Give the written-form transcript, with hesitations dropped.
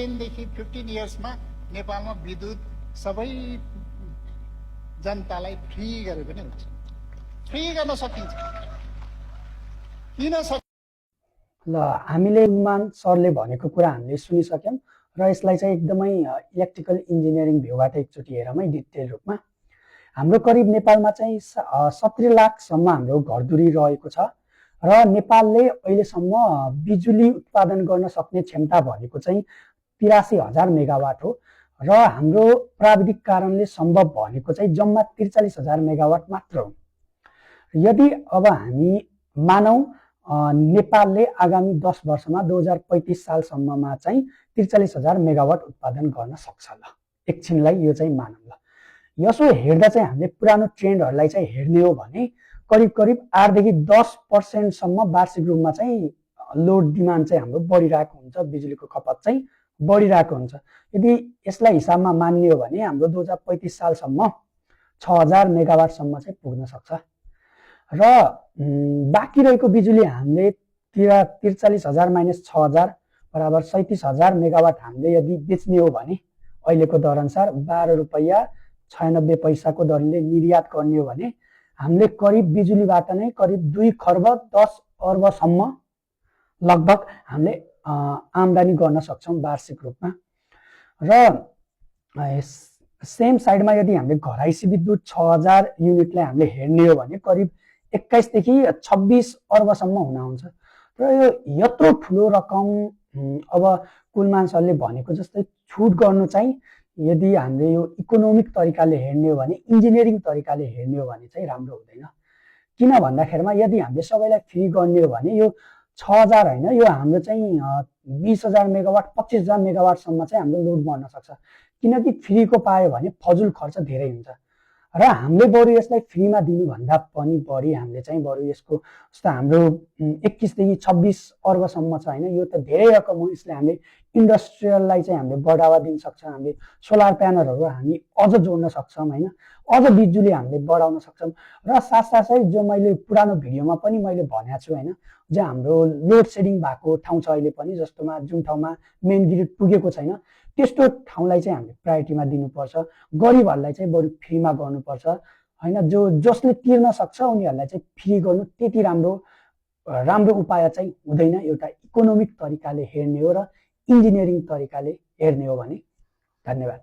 10 देखि 15 इयर्समा नेपालमा विद्युत सबै जनतालाई फ्री गरे पनि हुन्छ। फ्री गर्न सकिन्छ, किन सकिन्छ? ल हामीले उमान सरले भनेको कुरा हामीले सुनिसक्यौँ र यसलाई चाहिँ एकदमै इलेक्ट्रिकल इन्जिनियरिङ भ्यूबाट एकचोटि हेरौँ है डिटेल रूपमा। हाम्रो करिब नेपालमा चाहिँ 70 लाखसम्म हाम्रो घरधुरी रहेको छ र नेपालले अहिलेसम्म बिजुली उत्पादन गर्न सक्ने क्षमता भनेको चाहिँ 83,000 मेगावाट हो र हाम्रो प्राविधिक कारणले सम्भव भनेको चाहिँ जम्मा 43,000 मेगावाट मात्र हो। यदि अब हामी मानौँ नेपालले आगामी 10 वर्षमा 2035 सालसम्ममा चाहिँ 43,000 मेगावाट उत्पादन गर्न सक्छ। ल एकछिनलाई यो चाहिँ मानौँ। ल यसो हेर्दा चाहिँ हामीले पुरानो ट्रेन्डहरूलाई चाहिँ हेर्ने हो भने करिब करिब 8 देखि 10% वार्षिक रूपमा चाहिँ लोड डिमान्ड चाहिँ हाम्रो बढिरहेको हुन्छ, बिजुलीको खपत चाहिँ बढिरहेको हुन्छ। यदि यसलाई हिसाबमा मान्ने हो भने हाम्रो 2035 सालसम्म 6,000 मेगावाटसम्म चाहिँ पुग्न सक्छ र बाँकी रहेको बिजुली हामीले 43,000 माइनस 6,000 बराबर 37,000 मेगावाट हामीले यदि बेच्ने हो भने अहिलेको दरअनुसार 12 रुपैयाँ 96 पैसाको दरले निर्यात गर्ने हो भने हामीले करिब बिजुलीबाट नै करिब 2 खर्ब 10 अर्बसम्म लगभग हामीले आम्दानी गर्न सक्छौँ वार्षिक रूपमा। र सेम साइडमा यदि हामीले घराइसी विद्युत 6,000 युनिटलाई हामीले हेर्ने हो भने करिब 21 देखि 26 अर्बसम्म हुन आउँछ र यो यत्रो ठुलो रकम अब कुलमान सरले भनेको जस्तै छुट गर्नु चाहिँ यदि हामीले यो इकोनोमिक तरिकाले हेर्ने हो भने इन्जिनियरिङ तरिकाले हेर्ने हो भने चाहिँ राम्रो हुँदैन। किन भन्दाखेरिमा यदि हामीले सबैलाई फ्री गर्ने हो भने यो 6,000 होइन, यो हाम्रो चाहिँ 20,000 मेगावाट 25,000 मेगावाटसम्म चाहिँ हाम्रो लोड बढ्न सक्छ। किनकि फ्रीको पायो भने फजुल खर्च धेरै हुन्छ र हामीले बरु यसलाई फ्रीमा दिनुभन्दा पनि बढी हामीले चाहिँ बरु यसको जस्तो हाम्रो 21 देखि 26 अर्बसम्म छ होइन, यो त धेरै रकम हो। यसले हामीले इन्डस्ट्रियललाई चाहिँ हामीले बढावा दिन सक्छौँ, हामीले सोलर प्यानलहरू हामी अझ जोड्न सक्छौँ होइन, अझ बिजुली हामीले बढाउन सक्छौँ र साथसाथै जो मैले पुरानो भिडियोमा पनि मैले भनेको छु होइन, जो हाम्रो लोड सेडिङ भएको ठाउँ छ अहिले पनि, जस्तोमा जुन ठाउँमा मेन ग्रिड पुगेको छैन त्यस्तो ठाउँलाई चाहिँ हामीले प्रायोरिटीमा दिनुपर्छ। गरिबहरूलाई चाहिँ बरु फ्रीमा गर्नुपर्छ होइन, जसले तिर्न सक्छ उनीहरूलाई चाहिँ फ्री गर्नु त्यति राम्रो उपाय चाहिँ हुँदैन। एउटा इकोनोमिक तरिकाले हेर्ने हो र इन्जिनियरिङ तरिकाले हेर्ने हो भने। धन्यवाद।